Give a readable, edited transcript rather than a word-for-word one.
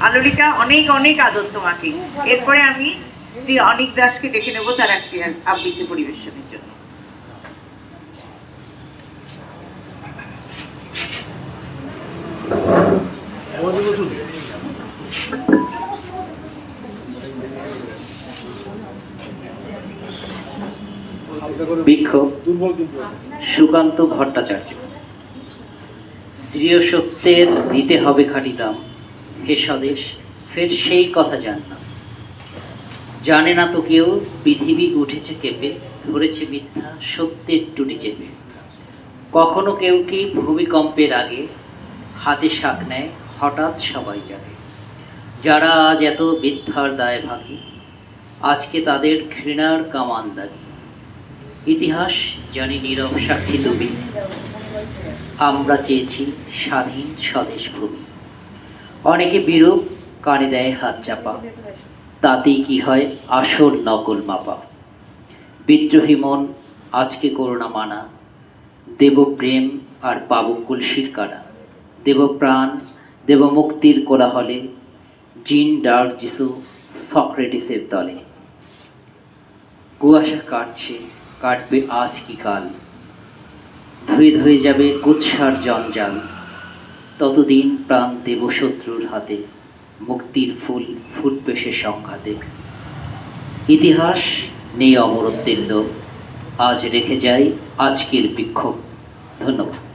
আলোলিকা, অনেক অনেক আদর তোমাকে। এরপরে আমি শ্রী অনিক দাসকে ডেকে নেবো তার একটি আবৃত্তি পরিবেশনের জন্য। বিক্ষোভ সুকান্ত ভট্টাচার্য। দৃঢ় সত্যের দিতে হবে খাঁটি দাম, হে স্বদেশ ফের সেই কথা জান না। জানে না তো কেউ পৃথিবী উঠেছে কেঁপে, ধরেছে মিথ্যা সত্যের টুটি চেপে। কখনো কেউ কি ভূমিকম্পের আগে হাতে শাক নেয়, হঠাৎ সবাই জাগে। যারা আজ এত মিথ্যার দায় ভাগী, আজকে তাদের ঘৃণার কামান দাগি। ইতিহাস জানি নীরব সাক্ষী তুমি, আমরা চেয়েছি স্বাধীন স্বদেশ ভূমি। অনেকে বিরূপ কানে দেয় হাত চাপা, তাতেই কি হয় আসল নকল মাপা। বিদ্রোহী মন আজকে করোনা মানা, দেব প্রেম আর পাব কলসির কানা। দেব প্রাণ দেব মুক্তির কোলাহলে, জিন ডার্ক যিশু সক্রেটিসের দলে। কুয়াশা কাটছে, কাটবে আজ কি কাল, ধুয়ে ধুয়ে যাবে কুৎসার জঞ্জাল। ততদিন প্রাণ দেব শত্রুর হাতে, মুক্তির ফুল ফুটবে সে সংঘাতে। ইতিহাস নেই অমরত্বের লোভ, আজ রেখে যাই আজকের বিক্ষোভ। ধন্যবাদ।